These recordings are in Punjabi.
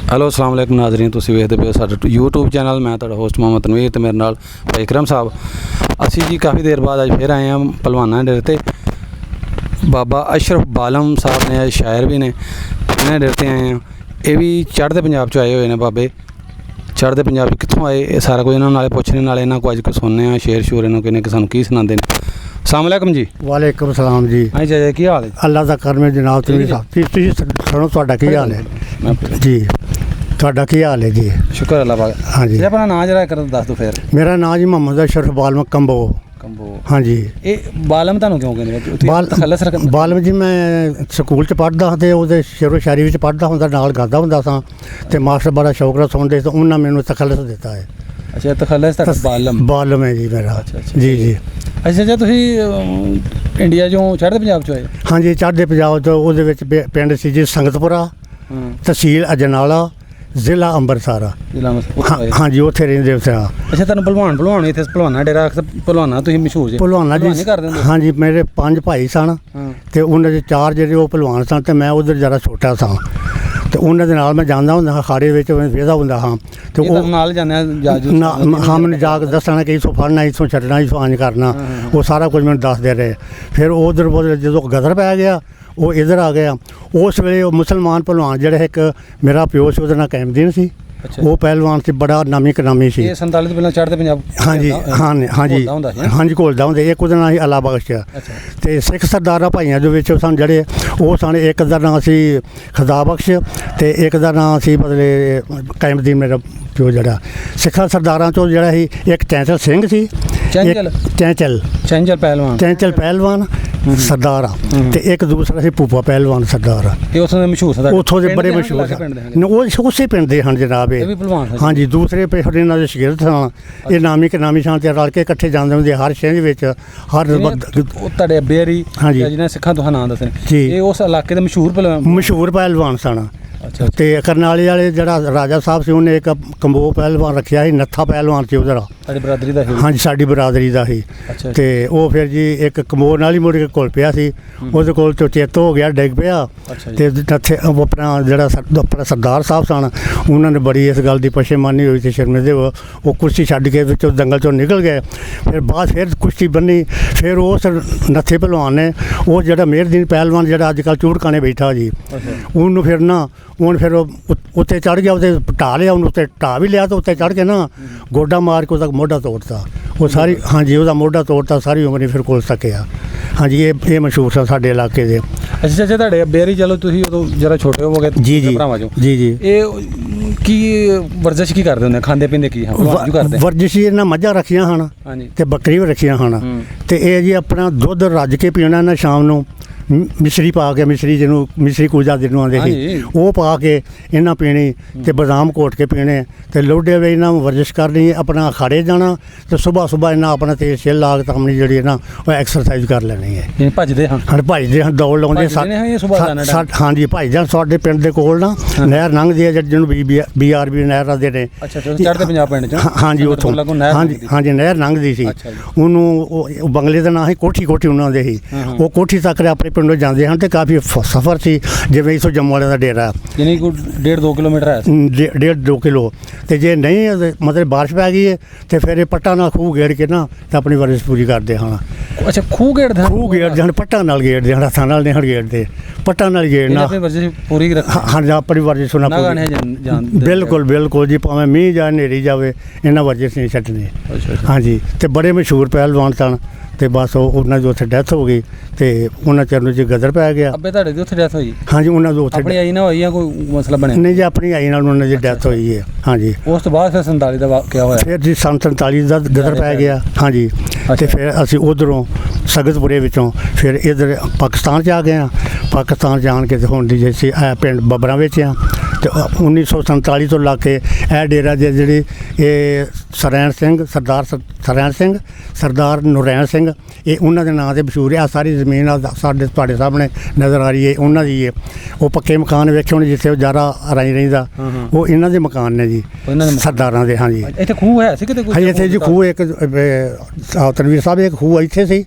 ਹੈਲੋ अस्सलाम वालेकुम नाज़रीन, ਤੁਸੀਂ ਵੇਖਦੇ ਪਏ ਸਾਡਾ YouTube ਚੈਨਲ। ਮੈਂ ਤੁਹਾਡਾ ਹੋਸਟ ਮੁਹੰਮਦ ਤਨਵੀਰ ਤੇ ਮੇਰੇ ਨਾਲ ਭਾਈ ਇਕਰਮ ਸਾਹਿਬ। ਅਸੀਂ ਜੀ ਕਾफ़ੀ ਦੇਰ ਬਾਅਦ ਅੱਜ ਫਿਰ ਆਏ ਹਾਂ ਪਹਿਲਵਾਨਾਂ ਦੇ ਡੇਰੇ ਤੇ। ਬਾਬਾ ਅਸ਼ਰਫ ਬਾਲਮ ਸਾਹਿਬ ਨੇ, ਸ਼ਾਇਰ ਵੀ ਨੇ, ਇਹਨਾਂ ਡੇਰੇ ਤੇ ਆਏ ਹਾਂ। ਇਹ ਵੀ ਚੜ੍ਹਦੇ ਪੰਜਾਬ 'ਚੋਂ ਆਏ ਹੋਏ ਨੇ ਬਾਬੇ। ਚੜ੍ਹਦੇ ਪੰਜਾਬ ਕਿੱਥੋਂ ਆਏ, ਇਹ ਸਾਰਾ ਕੁਝ ਇਹਨਾਂ ਨਾਲੇ ਪੁੱਛਣੇ, ਨਾਲੇ ਇਹਨਾਂ ਕੋਲ ਅੱਜ ਕੁਝ ਸੁਣਨੇ ਆ ਸ਼ੇਰ ਸ਼ੂਰ ਇਹਨਾਂ ਕਿਨੇ ਕਿ ਸਾਨੂੰ ਕੀ ਸੁਣਾਉਂਦੇ ਨੇ। अस्सलाम वालेकुम जी। वालेकुम सलाम जी। हाँ जी, की हाल है? अल्लाह का करम है जनाब। तुसीं सुनो तुहाडा की हाल है जी? तुहाडा की हाल है जी? शुक्र अल्लाह पाक। हाँ जी। अपना नाम जरा कर दस दो फिर। मेरा नाम जी मोहम्मद अशरफ बालम कंबो। हाँ जी। ये बालम तुहानू क्यों कहंदे? बालम जी मैं स्कूल च पढ़दा ते ओहदे शेरो शायरी विच पढ़दा हुंदा, नाल गादा हुंदा सां ते मास्टर बड़ा शौक नाल सुणदे ते उन्हां मैनूं तखल्लस दित्ता है। अच्छा, तखल्लस तक बालम है जी मेरा। अच्छा जी जी। अच्छा, ਤੁਸੀਂ ਇੰਡੀਆ ਚੋਂ ਚੜ੍ਹਦੇ ਪੰਜਾਬ ਚੋਂ ਆਏ? ਹਾਂਜੀ, ਚੜ੍ਹਦੇ ਪੰਜਾਬ ਤੋਂ। ਉਹਦੇ ਵਿੱਚ ਪਿੰਡ ਸੀ ਜੀ ਸੰਗਤਪੁਰਾ, ਤਹਿਸੀਲ ਅਜਨਾਲਾ, ਜ਼ਿਲ੍ਹਾ ਅੰਮ੍ਰਿਤਸਰ। ਹਾਂਜੀ, ਉੱਥੇ ਰਹਿੰਦੇ ਸੀ। ਅੱਛਾ, ਤੁਹਾਨੂੰ ਭਲਵਾਨ ਇੱਥੇ ਭਲਵਾਨਾਂ ਡੇਰਾ ਭਲਵਾਨਾਂ ਤੁਸੀਂ ਮਸ਼ਹੂਰ ਜੀ? ਭਲਵਾਨਾਂ ਜੀ ਹਾਂਜੀ, ਮੇਰੇ 5 ਭਾਈ ਸਨ ਤੇ ਉਹਨਾਂ ਦੇ 4 ਜਿਹੜੇ ਉਹ ਭਲਵਾਨ ਸਨ ਤੇ ਮੈਂ ਉਧਰ ਜਰਾ ਛੋਟਾ ਸਾਂ ਤੇ ਉਹਨਾਂ ਦੇ ਨਾਲ ਮੈਂ ਜਾਂਦਾ ਹੁੰਦਾ ਹਾਂ, ਅਖਾੜੇ ਵਿੱਚ ਵੇਖਦਾ ਹੁੰਦਾ ਹਾਂ ਤੇ ਉਹ ਨਾਲ ਜਾਂਦੇ ਹਾਂ। ਮੈਨੂੰ ਜਾ ਕੇ ਦੱਸਣਾ ਕਿ ਇੱਥੋਂ ਫੜਨਾ, ਇੱਥੋਂ ਛੱਡਣਾ, ਇੱਥੋਂ ਇੰਝ ਕਰਨਾ, ਉਹ ਸਾਰਾ ਕੁਝ ਮੈਨੂੰ ਦੱਸਦੇ ਰਹੇ। ਫਿਰ ਉਧਰ ਜਦੋਂ ਗਦਰ ਪੈ ਗਿਆ ਉਹ ਇੱਧਰ ਆ ਗਿਆ। ਉਸ ਵੇਲੇ ਉਹ ਮੁਸਲਮਾਨ ਭਲਵਾਨ ਜਿਹੜਾ ਇੱਕ ਮੇਰਾ ਪਿਓ ਸੀ, ਉਹਦਾ ਨਾਂ ਕੈਮਦੀਨ ਸੀ। ਉਹ ਪਹਿਲਵਾਨ ਸੀ, ਬੜਾ ਨਾਮੀ ਕਨਾਮੀ ਸੀ। 47 ਤੋਂ ਪਹਿਲਾਂ ਚੜ੍ਹਦੇ ਪੰਜਾਬ? ਹਾਂਜੀ ਹਾਂਜੀ, ਘੋਲਦਾ ਹੁੰਦਾ। ਇੱਕ ਉਹਦਾ ਨਾਂ ਸੀ ਅੱਲਾ ਬਖਸ਼ ਤੇ ਸਿੱਖ ਸਰਦਾਰਾਂ ਭਾਈਆਂ ਦੇ ਵਿੱਚ ਸਨ ਜਿਹੜੇ ਉਹ ਸਨ। ਇੱਕ ਦਾ ਨਾਂ ਸੀ ਖੁਦਾ ਬਖਸ਼ ਤੇ ਇੱਕ ਦਾ ਨਾਂ ਸੀ ਮਤਲਬ ਕੈਮਦੀਨ ਮੇਰਾ ਪਿਓ। ਜਿਹੜਾ ਸਿੱਖਾਂ ਸਰਦਾਰਾਂ ਚੋਂ ਜਿਹੜਾ ਸੀ ਇੱਕ ਚੈਂਚਲ ਸਿੰਘ ਸੀ, ਚੈਂਚਲ ਪਹਿਲਵਾਨ ਸਰਦਾਰ ਤੇ ਇੱਕ ਦੂਸਰਾ ਸੀ ਭੂਪਾ ਪਹਿਲਵਾਨ ਸਰਦਾਰ। ਉੱਥੋਂ ਦੇ ਬੜੇ ਮਸ਼ਹੂਰ ਸਨ। ਉਹ ਉਸੇ ਪਿੰਡ ਦੇ ਹਨ ਜਨਾਬ ਇਹ। ਹਾਂਜੀ, ਦੂਸਰੇ ਪਿੰਡ ਇਹਨਾਂ ਦੇ ਸ਼ਾਗਿਰਦ ਸਨ। ਇਹ ਨਾਮੀ ਕਨਾਮੀ ਸਨ ਤੇ ਰਲ ਕੇ ਇਕੱਠੇ ਜਾਂਦੇ ਹੁੰਦੇ ਹਰ ਸ਼ਹਿਰ ਵਿੱਚ। ਹਰ ਤੁਹਾਡੇ ਬੇਰੀ ਜਿਹਨੇ ਸਿੱਖਾਂ ਤੋਂ ਨਾਂ ਦੱਸਣ, ਇਹ ਉਸ ਇਲਾਕੇ ਦੇ ਮਸ਼ਹੂਰ ਪਹਿਲਵਾਨ ਸਨ। ਤੇ ਕਰਨਾਲੀ ਵਾਲੇ ਜਿਹੜਾ ਰਾਜਾ ਸਾਹਿਬ ਸੀ ਉਹਨੇ ਇੱਕ ਕੰਬੋ ਪਹਿਲਵਾਨ ਰੱਖਿਆ ਸੀ, ਨੱਥਾ ਪਹਿਲਵਾਨ ਸੀ ਉਹਦਾ। ਸਾਡੀ ਬਰਾਦਰੀ ਦਾ ਸੀ? ਹਾਂਜੀ, ਸਾਡੀ ਬਰਾਦਰੀ ਦਾ ਸੀ। ਤੇ ਉਹ ਫਿਰ ਜੀ ਇੱਕ ਕੰਬੋ ਨਾਲ ਹੀ ਮੁੜ ਕੇ ਘੁਲ ਪਿਆ ਸੀ। ਉਹਦੇ ਕੋਲ ਤੋਂ ਚੇਤੋ ਹੋ ਗਿਆ, ਡਿੱਗ ਪਿਆ ਤੇ ਨੱਥੇ ਆਪਣਾ ਜਿਹੜਾ ਆਪਣਾ ਸਰਦਾਰ ਸਾਹਿਬ ਸਨ ਉਹਨਾਂ ਨੇ ਬੜੀ ਇਸ ਗੱਲ ਦੀ ਪਛੇਮਾਨੀ ਹੋਈ ਤੇ ਸ਼ਰਮਿੰਦੇ ਉਹ ਕੁਰਸੀ ਛੱਡ ਕੇ ਵਿੱਚੋਂ ਦੰਗਲ ਚੋਂ ਨਿਕਲ ਗਏ। ਫਿਰ ਬਾਅਦ ਫਿਰ ਕੁਸ਼ਤੀ ਬੰਨੀ। ਫਿਰ ਉਸ ਨੱਥੇ ਪਹਿਲਵਾਨ ਨੇ ਉਹ ਜਿਹੜਾ ਮੇਹਰਦੀਨ ਪਹਿਲਵਾਨ ਜਿਹੜਾ ਅੱਜ ਕੱਲ੍ਹ ਚੂੜਕਾਣੇ ਬੈਠਾ ਜੀ, ਉਹਨੂੰ ਫਿਰ ਨਾ ਹੁਣ ਫਿਰ ਉਹ ਉੱਤੇ ਚੜ੍ਹ ਗਿਆ, ਉਹਦੇ ਢਾਹ ਲਿਆ, ਉਹਨੂੰ ਉੱਤੇ ਢਾਹ ਵੀ ਲਿਆ ਤੇ ਉੱਤੇ ਚੜ੍ਹ ਕੇ ਨਾ ਗੋਡਾ ਮਾਰ ਕੇ ਉਹਦਾ ਮੋਢਾ ਤੋੜਤਾ। ਉਹ ਸਾਰੀ ਹਾਂਜੀ ਉਹਦਾ ਮੋਢਾ ਤੋੜਤਾ, ਸਾਰੀ ਉਮਰ ਨਹੀਂ ਫਿਰ ਕੋਲ ਸਕਿਆ। ਹਾਂਜੀ, ਇਹ ਮਸ਼ਹੂਰ ਸਨ ਸਾਡੇ ਇਲਾਕੇ ਦੇ। ਅੱਛਾ, ਤੁਹਾਡੇ ਬੇਰੀ ਚਲੋ ਤੁਸੀਂ ਉਦੋਂ ਜਰਾ ਛੋਟੇ ਹੋਵੋਗੇ ਭਰਾਵਾਂ ਚੋਂ। ਜੀ। ਇਹ ਕੀ ਵਰਜਿਸ਼ ਕੀ ਕਰਦੇ ਹੁੰਦੇ, ਖਾਂਦੇ ਪੀਂਦੇ ਕੀ ਕਰਦੇ? ਵਰਜਿਸ਼ ਇਹਨਾਂ ਮੱਝਾਂ ਰੱਖੀਆਂ ਹਨ ਤੇ ਬੱਕਰੀ ਵੀ ਰੱਖੀਆਂ ਹਨ ਤੇ ਇਹ ਜੀ ਆਪਣਾ ਦੁੱਧ ਰੱਜ ਕੇ ਪੀਣਾ ਨਾ ਸ਼ਾਮ ਨੂੰ, ਮਿਸ਼ਰੀ ਪਾ ਕੇ, ਮਿਸ਼ਰੀ ਜਿਹਨੂੰ ਮਿਸ਼ਰੀ ਕੂਜਾ ਜਿਹਨੂੰ ਆਉਂਦੇ ਸੀ, ਉਹ ਪਾ ਕੇ ਇਹਨਾਂ ਪੀਣੀ ਤੇ ਬਦਾਮ ਘੋਟ ਕੇ ਪੀਣੇ ਤੇ ਲੋਡੇ ਵੇ ਇਹਨਾਂ ਵਰਜਿਸ਼ ਕਰਨੀ। ਆਪਣਾ ਅਖਾੜੇ ਜਾਣਾ ਤੇ ਸੁਬਾਹ ਇਹਨਾਂ ਆਪਣਾ ਤੇਲ ਛਿੱਲ ਲਾ ਕੇ ਆਪਣੀ ਜਿਹੜੀ ਨਾ ਉਹ ਐਕਸਰਸਾਈਜ਼ ਕਰ ਲੈਣੀ ਹੈ। ਭੱਜਦੇ ਹਾਂ? ਦੌੜ ਲਾਉਂਦੇ। ਹਾਂਜੀ, ਭੱਜਦੇ। ਸਾਡੇ ਪਿੰਡ ਦੇ ਕੋਲ ਨਾ ਨਹਿਰ ਲੰਘਦੀ ਹੈ ਜਿਹਨੂੰ BRB ਨਹਿਰ ਆਖਦੇ ਨੇ। ਚੜ੍ਹਦੇ ਪੰਜਾਬ ਪਿੰਡ 'ਚ? ਹਾਂਜੀ, ਉੱਥੋਂ ਹਾਂਜੀ ਨਹਿਰ ਲੰਘਦੀ ਸੀ। ਉਹਨੂੰ ਉਹ ਬੰਗਲੇ ਦਾ ਨਾਂ ਸੀ ਕੋਠੀ ਉਹਨਾਂ ਦੇ ਸੀ। ਉਹ ਕੋਠੀ ਤੱਕ ਆਪਣੇ ਪਿੰਡੋਂ ਜਾਂਦੇ ਹਨ ਤੇ ਕਾਫੀ ਸਫ਼ਰ ਸੀ। ਜਿਵੇਂ ਇੱਥੋਂ ਜੰਮੂ ਵਾਲਿਆਂ ਦਾ ਡੇਰਾ ਯਾਨੀ ਕੋਈ 1.5-2 ਕਿਲੋਮੀਟਰ ਹੈ। 1.5-2 ਕਿਲੋ। ਤੇ ਜੇ ਨਹੀਂ ਮਤਲਬ ਬਾਰਿਸ਼ ਪੈ ਗਈ ਹੈ ਤੇ ਫਿਰ ਇਹ ਪੱਟਾਂ ਨਾਲ ਖੂਹ ਗੇੜ ਕੇ ਨਾ ਤੇ ਆਪਣੀ ਵਰਜਿਸ਼ ਪੂਰੀ ਕਰਦੇ ਹਨ। ਅੱਛਾ, ਖੂਹ ਗੇੜਦੇ ਹਨ? ਪੱਟਾਂ ਨਾਲ ਗੇੜਦੇ ਹਨ, ਹੱਥਾਂ ਨਾਲ ਨਹੀਂ ਗੇੜਦੇ, ਪੱਟਾਂ ਨਾਲ ਗੇੜਨਾ। ਆਪਣੀ ਵਰਜਿਸ਼ ਪੂਰੀ ਹਾਂਜੀ, ਆਪਣੀ ਵਰਜਿਸ਼ ਬਿਲਕੁਲ ਜੀ। ਭਾਵੇਂ ਮੀਂਹ ਜਾਂ ਹਨੇਰੀ ਜਾਵੇ ਇਹਨਾਂ ਵਰਜਿਸ਼ ਨਹੀਂ ਛੱਡਣੀ। ਹਾਂਜੀ, ਤੇ ਬੜੇ ਮਸ਼ਹੂਰ ਪਹਿਲਵਾਨ ਸਨ ਤੇ ਬਸ ਉਹਨਾਂ ਦੀ ਉੱਥੇ ਡੈਥ ਹੋ ਗਈ ਤੇ ਉਹਨਾਂ ਚਿਰ ਨੂੰ ਜੀ ਗਦਰ ਪੈ ਗਿਆ। ਅੱਬੇ ਤੁਹਾਡੇ ਦੀ ਉੱਥੇ ਡੈਥ ਹੋਈ? ਹਾਂਜੀ, ਉਹਨਾਂ ਦੀ ਉੱਥੇ ਆਪਣੀ ਆਈ ਨਾਲ ਹੋਈ ਜਾਂ ਕੋਈ ਮਸਲਾ ਬਣਿਆ? ਨਹੀਂ ਜੀ, ਆਪਣੀ ਆਈ ਨਾਲ ਉਹਨਾਂ ਦੀ ਡੈਥ ਹੋਈ ਹੈ। ਹਾਂਜੀ, ਉਸ ਤੋਂ ਬਾਅਦ ਫਿਰ 47 ਦਾ ਵਾਕਿਆ ਹੋਇਆ? ਫਿਰ ਜੀ 47 ਦਾ ਗਦਰ ਪੈ ਗਿਆ। ਹਾਂਜੀ, ਤੇ ਫਿਰ ਅਸੀਂ ਉੱਧਰੋਂ ਸਗਤਪੁਰੇ ਵਿੱਚੋਂ ਫਿਰ ਇੱਧਰ ਪਾਕਿਸਤਾਨ 'ਚ ਆ ਗਏ ਹਾਂ। ਪਾਕਿਸਤਾਨ ਜਾਣ ਕੇ ਤੇ ਹੁਣ ਦੀ ਜੇ ਪਿੰਡ ਬੱਬਰਾਂ ਵਿੱਚ ਆ ਤੇ 1947 ਤੋਂ ਲਾ ਕੇ ਇਹ ਡੇਰਾ ਜਿਹੜੀ ਇਹ ਸਰੈਣ ਸਿੰਘ ਸਰਦਾਰ ਸਰੈਣ ਸਿੰਘ ਸਰਦਾਰ ਨਰੈਣ ਸਿੰਘ, ਇਹ ਉਹਨਾਂ ਦੇ ਨਾਂ 'ਤੇ ਮਸ਼ਹੂਰ ਹੈ। ਸਾਰੀ ਜ਼ਮੀਨ ਆ ਸਾਡੇ ਤੁਹਾਡੇ ਸਾਹਮਣੇ ਨਜ਼ਰ ਆ ਰਹੀ ਹੈ, ਉਹਨਾਂ ਦੀ ਹੈ। ਉਹ ਪੱਕੇ ਮਕਾਨ ਵੇਖੇ ਹੁਣ ਜਿੱਥੇ ਉਹ ਜ਼ਿਆਦਾ ਰਾਈ ਰਹਿੰਦਾ, ਉਹ ਇਹਨਾਂ ਦੇ ਮਕਾਨ ਨੇ ਜੀ, ਸਰਦਾਰਾਂ ਦੇ। ਹਾਂਜੀ ਇੱਥੇ ਖੂਹ ਹੈ ਸੀ ਕਿਤੇ ਕੋਈ? ਹਾਂਜੀ ਇੱਥੇ ਜੀ ਖੂਹ ਇੱਕ ਤਨਵੀਰ ਸਾਹਿਬ ਇੱਕ ਖੂਹ ਇੱਥੇ ਸੀ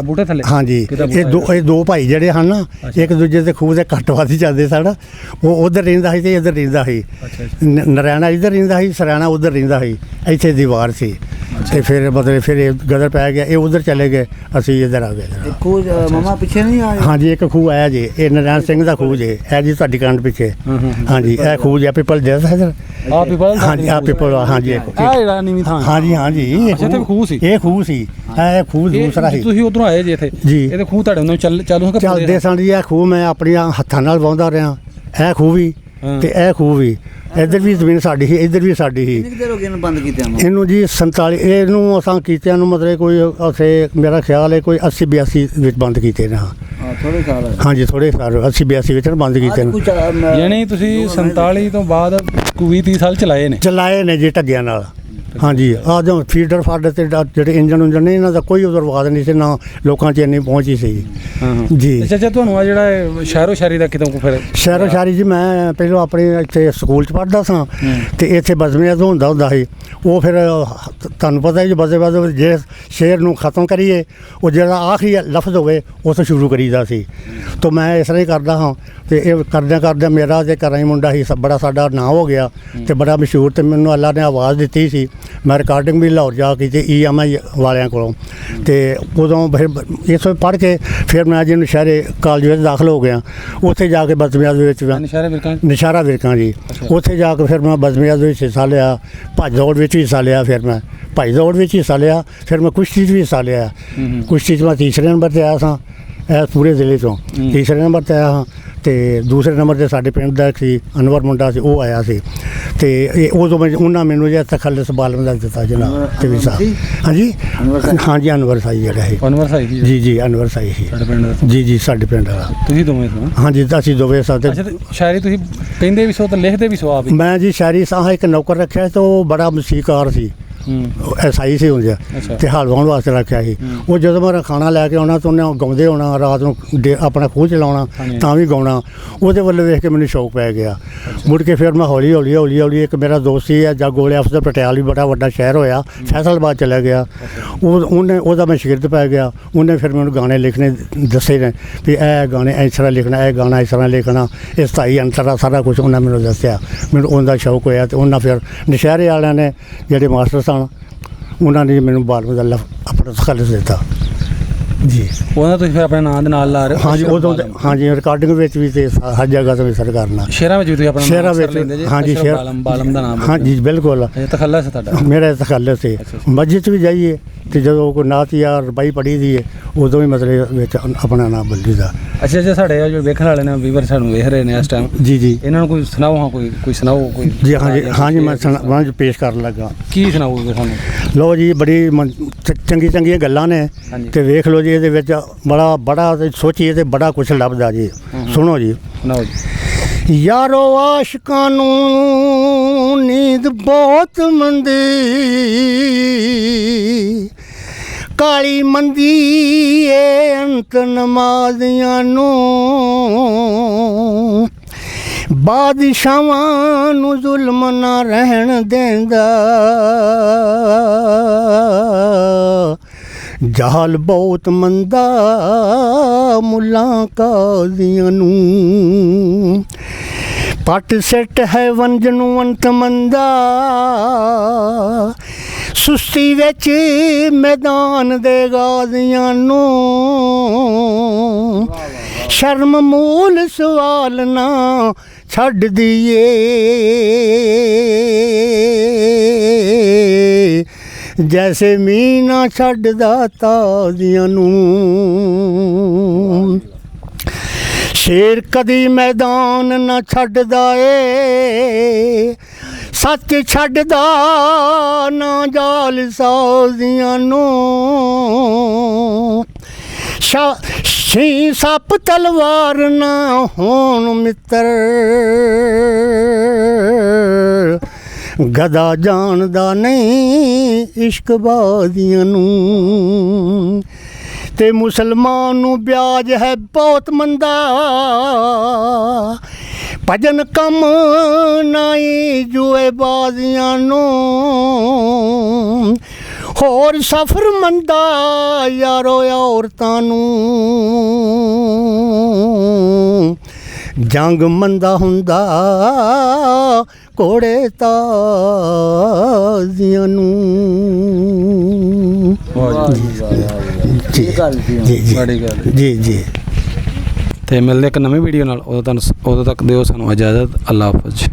ਬੂਟੇ ਥੱਲੇ। ਹਾਂਜੀ ਇਹ ਦੋ ਭਾਈ ਜਿਹੜੇ ਹਨ ਨਾ, ਇੱਕ ਦੂਜੇ ਦੇ ਖੂਹ ਦੇ ਘੱਟ ਵੱਧ ਹੀ ਜਾਂਦੇ ਸਨ। ਉਹ ਉਧਰ ਰਹਿੰਦਾ ਸੀ ਤੇ ਇੱਧਰ ਰਹਿੰਦਾ ਸੀ। ਨਰੈਣਾ ਇੱਧਰ ਰਹਿੰਦਾ ਸੀ, ਸਰੈਣਾ ਉੱਧਰ ਰਹਿੰਦਾ ਸੀ। ਇੱਥੇ ਦੀਵਾਰ ਸੀ ਤੇ ਫਿਰ ਮਤਲਬ ਫਿਰ ਇਹ ਗਦਰ ਪੈ ਗਿਆ, ਇਹ ਉਧਰ ਚਲੇ ਗਏ, ਅਸੀਂ ਇੱਧਰ ਆ ਗਏ। ਖੂਹ ਮਾਮਾ ਪਿੱਛੇ ਨਹੀਂ ਆਇਆ? ਹਾਂਜੀ ਇੱਕ ਖੂਹ ਆਇਆ ਜੀ, ਇਹ ਨਰੈਣ ਸਿੰਘ ਦਾ ਖੂਹ ਜੇ ਹੈ ਜੀ, ਤੁਹਾਡੀ ਕੰਨ ਪਿੱਛੇ। ਹਾਂਜੀ ਇਹ ਖੂਹ ਜੀ ਪਿੱਪਲ ਦੇ ਸਰ। ਆ ਪਿੱਪਲ? ਹਾਂਜੀ ਆ ਪਿੱਪਲ। ਹਾਂਜੀ ਆ ਜਿਹੜਾ ਨੀਵੀਂ ਥਾਂ। ਹਾਂਜੀ ਹਾਂਜੀ ਇੱਥੇ ਖੂਹ ਸੀ? ਇਹ ਖੂਹ ਸੀ, ਇਹ ਖੂਹ ਦੂਸਰਾ ਸੀ। ਤੁਸੀਂ ਉਧਰੋਂ ਆਏ ਜੀ ਇੱਥੇ ਜੀ? ਇਹਦੇ ਖੂਹ ਤੁਹਾਡੇ ਨੂੰ ਚਾਲੂ ਚੱਲਦੇ ਸਨ ਜੀ। ਇਹ ਖੂਹ ਮੈਂ ਆਪਣੀਆਂ ਹੱਥਾਂ ਨਾਲ ਵਾਹੁੰਦਾ ਰਿਹਾ, ਇਹ ਖੂਹ ਵੀ ਤੇ ਇਹ ਖੂਹ ਵੀ। ਇੱਧਰ ਵੀ ਜ਼ਮੀਨ ਸਾਡੀ ਸੀ, ਇੱਧਰ ਵੀ ਸਾਡੀ ਸੀ। ਕਿੰਨੀ ਦੇਰ ਹੋ ਗਈ ਇਹਨੂੰ ਬੰਦ ਕੀਤਿਆਂ ਨੂੰ? ਇਹਨੂੰ ਜੀ 47 ਇਹਨੂੰ ਅਸਾਂ ਕੀਤਿਆਂ ਨੂੰ ਮਤਲਬ ਕੋਈ ਉੱਥੇ ਮੇਰਾ ਖਿਆਲ ਹੈ ਕੋਈ 80 82 ਵਿੱਚ ਬੰਦ ਕੀਤੇ ਨੇ। ਥੋੜੇ ਸਾਲ ਹੋਏ। ਹਾਂਜੀ ਥੋੜੇ ਸਾਲ 80 82 ਵਿੱਚ ਬੰਦ ਕੀਤੇ ਨੇ। ਯਾਨੀ ਤੁਸੀਂ 47 ਤੋਂ ਬਾਅਦ ਕੋਈ 20 30 ਸਾਲ ਚਲਾਏ ਨੇ ਜੀ ਢੱਗਿਆਂ ਨਾਲ। ਹਾਂਜੀ ਆ ਜੋ ਫੀਡਰ ਫਾਡਰ ਤੇ ਜਿਹੜੇ ਇੰਜਨ ਉਂਜਨ ਨੇ, ਇਹਨਾਂ ਦਾ ਕੋਈ ਉਦਰਵਾਦ ਨਹੀਂ ਸੀ, ਨਾ ਲੋਕਾਂ 'ਚ ਇੰਨੀ ਪਹੁੰਚੀ ਸੀ ਜੀ। ਅੱਛਾ ਤੁਹਾਨੂੰ ਆ ਜਿਹੜਾ ਸ਼ਹਿਰੋ ਸ਼ਾਇਰੀ ਦਾ ਕਿਤੋਂ ਫਿਰ? ਸ਼ਹਿਰੋ ਸ਼ਾਇਰੀ ਜੀ ਮੈਂ ਪਹਿਲਾਂ ਆਪਣੇ ਇੱਥੇ ਸਕੂਲ 'ਚ ਪੜ੍ਹਦਾ ਸਾਂ ਤੇ ਇੱਥੇ ਬਜ਼ਮੀਆਂ ਤੋਂ ਹੁੰਦਾ ਸੀ। ਉਹ ਫਿਰ ਤੁਹਾਨੂੰ ਪਤਾ ਜੀ ਬਜ਼ਮੇ ਜੇ ਸ਼ੇਰ ਨੂੰ ਖਤਮ ਕਰੀਏ, ਉਹ ਜਿਹੜਾ ਆਖਰੀ ਲਫ਼ਜ਼ ਹੋਵੇ ਉਹ ਤੋਂ ਸ਼ੁਰੂ ਕਰੀਦਾ ਸੀ। ਤਾਂ ਮੈਂ ਇਸ ਤਰ੍ਹਾਂ ਹੀ ਕਰਦਾ ਹਾਂ ਤੇ ਇਹ ਕਰਦਿਆਂ ਮੇਰਾ ਤੇ ਘਰਾਂ ਹੀ ਮੁੰਡਾ ਸੀ, ਬੜਾ ਸਾਡਾ ਨਾਂ ਹੋ ਗਿਆ ਤੇ ਬੜਾ ਮਸ਼ਹੂਰ। ਤੇ ਮੈਨੂੰ ਅੱਲਾ ਨੇ ਆਵਾਜ਼ ਦਿੱਤੀ ਸੀ, ਮੈਂ ਰਿਕਾਰਡਿੰਗ ਵੀ ਲਾਹੌਰ ਜਾ ਕੀਤੀ EMI ਵਾਲਿਆਂ ਕੋਲੋਂ। ਤੇ ਉਦੋਂ ਫਿਰ ਇੱਥੋਂ ਪੜ੍ਹ ਕੇ ਫਿਰ ਮੈਂ ਜੀ ਨਸ਼ਹਿਰੇ ਕਾਲਜ ਵਿੱਚ ਦਾਖਲ ਹੋ ਗਿਆ। ਉੱਥੇ ਜਾ ਕੇ ਬਜ਼ਮੀਆਂ ਦੇ ਵਿੱਚ ਨਸ਼ਹਿਰਾ ਵਿਰਕਾਂ ਜੀ, ਉੱਥੇ ਜਾ ਕੇ ਫਿਰ ਮੈਂ ਬਜ਼ਮੀਆਂ ਦੇ ਵਿੱਚ ਹਿੱਸਾ ਲਿਆ, ਭੱਜ ਦੌੜ ਵਿੱਚ ਵੀ ਹਿੱਸਾ ਲਿਆ। ਫਿਰ ਮੈਂ ਭੱਜ ਦੌੜ ਵਿੱਚ ਹਿੱਸਾ ਲਿਆ, ਫਿਰ ਮੈਂ ਕੁਸ਼ਤੀ 'ਚ ਵੀ ਹਿੱਸਾ ਲਿਆ। ਕੁਸ਼ਤੀ 'ਚ ਮੈਂ ਤੀਸਰੇ ਨੰਬਰ 'ਤੇ ਆਇਆ ਸਾਂ ਇਹ ਪੂਰੇ ਜ਼ਿਲ੍ਹੇ 'ਚੋਂ, ਤੀਸਰੇ ਨੰਬਰ 'ਤੇ ਆਇਆ ਹਾਂ। ਤੇ ਦੂਸਰੇ ਨੰਬਰ 'ਤੇ ਸਾਡੇ ਪਿੰਡ ਦਾ ਸੀ ਅਨਵਰ ਮੁੰਡਾ ਸੀ, ਉਹ ਆਇਆ ਸੀ। ਤੇ ਇਹ ਉਦੋਂ ਉਹਨਾਂ ਮੈਨੂੰ ਜਿਹੜਾ ਤਖੱਲਸ ਬਾਲਮ ਦਾ ਦਿੱਤਾ ਜਨਾਬ ਤੇ ਵੀ ਸਾਹਿਬ। ਹਾਂਜੀ ਹਾਂਜੀ ਅਨਵਰ ਸਾਈ ਜਿਹੜਾ ਹੈ। ਅਨਵਰ ਸਾਈ ਜੀ ਜੀ ਅਨਵਰ ਸਾਈ ਸੀ ਸਾਡੇ ਪਿੰਡ ਦਾ। ਜੀ ਜੀ ਸਾਡੇ ਪਿੰਡ ਦਾ। ਤੁਸੀਂ ਦੋਵੇਂ ਸੋ? ਹਾਂਜੀ ਅਸੀਂ ਦੋਵੇਂ ਸਾਂ। ਅੱਛਾ ਸ਼ਾਇਰੀ ਤੁਸੀਂ ਕਹਿੰਦੇ ਵੀ ਸੋ ਤੇ ਲਿਖਦੇ ਵੀ ਸੋ ਆਪ? ਮੈਂ ਜੀ ਸ਼ਾਇਰੀ ਸਾਂ ਇੱਕ ਨੌਕਰ ਰੱਖਿਆ ਤੇ ਉਹ ਬੜਾ ਮਸੀਕਾਰ ਸੀ, ਐਸਾਈ ਸੀ ਹੁੰਦੇ ਤੇ ਹਲ ਵਾਉਣ ਵਾਸਤੇ ਰੱਖਿਆ ਸੀ। ਉਹ ਜਦੋਂ ਮੇਰਾ ਖਾਣਾ ਲੈ ਕੇ ਆਉਣਾ ਤਾਂ ਉਹਨੇ ਗਾਉਂਦੇ ਹੋਣਾ, ਰਾਤ ਨੂੰ ਆਪਣਾ ਖੂਹ ਚਲਾਉਣਾ ਤਾਂ ਵੀ ਗਾਉਣਾ। ਉਹਦੇ ਵੱਲ ਵੇਖ ਕੇ ਮੈਨੂੰ ਸ਼ੌਕ ਪੈ ਗਿਆ। ਮੁੜ ਕੇ ਫਿਰ ਮੈਂ ਹੌਲੀ ਹੌਲੀ ਇੱਕ ਮੇਰਾ ਦੋਸਤ ਸੀ ਜਾਗੋਲੇ ਅਫਸਰ ਪਟਿਆਲ ਵੀ ਬੜਾ ਵੱਡਾ ਸ਼ਹਿਰ ਹੋਇਆ, ਫੈਸਲਾਬਾਦ ਚਲਾ ਗਿਆ। ਉਹਦਾ ਮੈਂ ਸ਼ਾਗਿਰਦ ਪੈ ਗਿਆ। ਉਹਨੇ ਫਿਰ ਮੈਨੂੰ ਗਾਣੇ ਲਿਖਣੇ ਦੱਸੇ ਨੇ ਵੀ ਇਹ ਗਾਣੇ ਇਸ ਤਰ੍ਹਾਂ ਲਿਖਣਾ, ਇਹ ਗਾਣਾ ਇਸ ਤਰ੍ਹਾਂ ਲਿਖਣਾ, ਇਹ ਸਥਾਈ ਅੰਤਰ ਸਾਰਾ ਕੁਛ ਉਹਨਾਂ ਮੈਨੂੰ ਦੱਸਿਆ। ਮੈਨੂੰ ਉਹਦਾ ਸ਼ੌਕ ਹੋਇਆ ਤੇ ਉਹਨਾਂ ਫਿਰ ਨਸ਼ਹਿਰੇ ਵਾਲਿਆਂ ਨੇ ਜਿਹੜੇ ਮਾਸਟਰ ਸਨ ਉਹਨਾਂ ਨੇ ਮੈਨੂੰ ਬਾਲਮ ਦਾ ਆਪਣਾ ਤਖੱਲਸ ਦਿੱਤਾ ਜੀ। ਉਹਨਾਂ ਤੁਸੀਂ ਫਿਰ ਆਪਣੇ ਨਾਂ ਦੇ ਨਾਲ ਲਾ ਰਹੇ ਹੋ? ਹਾਂਜੀ ਉਦੋਂ ਹਾਂਜੀ ਰਿਕਾਰਡਿੰਗ ਵਿੱਚ ਵੀ ਤੇ ਹਰ ਜਗ੍ਹਾ ਤੋਂ ਵੀ ਸਰ ਕਰਨਾ। ਸ਼ਹਿਰਾਂ ਵਿੱਚ ਵੀ ਤੁਸੀਂ ਆਪਣਾ ਸ਼ਹਿਰਾਂ ਵਿੱਚ ਹਾਂਜੀ ਬਾਲਮ ਦਾ ਨਾਮ? ਹਾਂਜੀ ਬਿਲਕੁਲ ਤਖੱਲਸ ਹੈ ਤੁਹਾਡਾ? ਮੇਰਾ ਤਖੱਲਸ ਹੈ। ਮਸਜਿਦ ਵੀ ਜਾਈਏ ਤੇ ਜਦੋਂ ਕੋਈ ਨਾਤ ਜਾਂ ਰਬਾਈ ਪੜ੍ਹੀ ਦੀ ਹੈ ਉਦੋਂ ਵੀ ਮਤਲਬ ਵਿੱਚ ਆਪਣਾ ਨਾਮ ਬੋਲੀ ਦਾ। ਅੱਛਾ ਸਾਡੇ ਜੋ ਵੇਖਣ ਵਾਲੇ ਨੇ ਵੀਵਰ ਸਾਨੂੰ ਵੇਖ ਰਹੇ ਨੇ ਇਸ ਟਾਈਮ, ਜੀ ਜੀ ਇਹਨਾਂ ਨੂੰ ਕੋਈ ਸੁਣਾਓ ਹਾਂ, ਕੋਈ ਸੁਣਾਓ ਕੋਈ? ਜੀ ਹਾਂਜੀ ਮੈਂ ਪੇਸ਼ ਕਰਨ ਲੱਗਾ। ਕੀ ਸੁਣਾਓਗੇ ਸਾਨੂੰ? ਲਓ ਜੀ ਬੜੀ ਚੰਗੀਆਂ ਗੱਲਾਂ ਨੇ ਤੇ ਵੇਖ ਲਓ ਜੀ ਇਹਦੇ ਵਿੱਚ ਬੜਾ ਸੋਚੀਏ ਤੇ ਬੜਾ ਕੁਛ ਲੱਭਦਾ ਜੀ। ਸੁਣੋ ਜੀ। ਸੁਣਾਓ ਜੀ। ਯਾਰੋ ਆਸ਼ਕਾਂ ਨੂੰ ਨੀਂਦ ਬਹੁਤ ਮੰਦੀ, ਕਾਲੀ ਮੰਦੀ ਏ ਅੰਤ ਨਮਾਜ਼ੀਆਂ ਨੂੰ, ਬਾਦਸ਼ਾਹਾਂ ਨੂੰ ਜ਼ੁਲਮ ਨਾ ਰਹਿਣ ਦੇਂਦਾ, ਜਹਾਲ ਬਹੁਤ ਮੰਦਾ ਮੁੱਲਾਂ ਕਾਜ਼ੀਆਂ ਨੂੰ, ਪੱਟ ਸਿੱਟ ਹੈ ਵੰਜ ਨੂੰ ਅੰਤ ਮੰਦਾ, ਸੁਸਤੀ ਵਿੱਚ ਮੈਦਾਨ ਦੇ ਗਾਜ਼ੀਆਂ ਨੂੰ, ਸ਼ਰਮ ਮੂਲ ਸਵਾਲ ਨਾ ਛੱਡ ਦੀਏ, ਜੈਸੇ ਮੀਨਾ ਛੱਡਦਾ ਤਾਜ਼ੀਆਂ ਨੂੰ, ਸ਼ੇਰ ਕਦੀ ਮੈਦਾਨ ਨਾ ਛੱਡਦਾ ਏ, ਸੱਚ ਛੱਡਦਾ ਨਾ ਜਾਲ ਸਾਜ਼ੀਆਂ ਨੂੰ, ਛੀ ਸੱਪ ਤਲਵਾਰ ਨਾ ਹੋਣ ਮਿੱਤਰ, ਗਦਾ ਜਾਣਦਾ ਨਹੀਂ ਇਸ਼ਕ ਬਾਜ਼ੀਆਂ ਨੂੰ ਤੇ ਮੁਸਲਮਾਨ ਨੂੰ ਵਿਆਜ ਹੈ ਬਹੁਤ ਮੰਦਾ ਭਜਨ ਕੰਮ ਨਹੀਂ ਜੂਏ ਬਾਜ਼ੀਆਂ ਨੂੰ ਹੋਰ ਸਫਰ ਮੰਦਾ ਯਾਰੋ ਔਰਤਾਂ ਨੂੰ ਜੰਗ ਮੰਦਾ ਹੁੰਦਾ ਘੋੜੇ ਤਾਜ਼ੀਆਂ ਨੂੰ ਜੀ ਗੱਲ ਜੀ ਬੜੀ ਗੱਲ ਜੀ ਤੇ ਮਿਲਦੇ ਇੱਕ ਨਵੀਂ ਵੀਡੀਓ ਨਾਲ। ਉਦੋਂ ਤੱਕ ਦਿਓ ਸਾਨੂੰ ਇਜਾਜ਼ਤ। ਅੱਲਾ ਹਾਫਿਜ਼।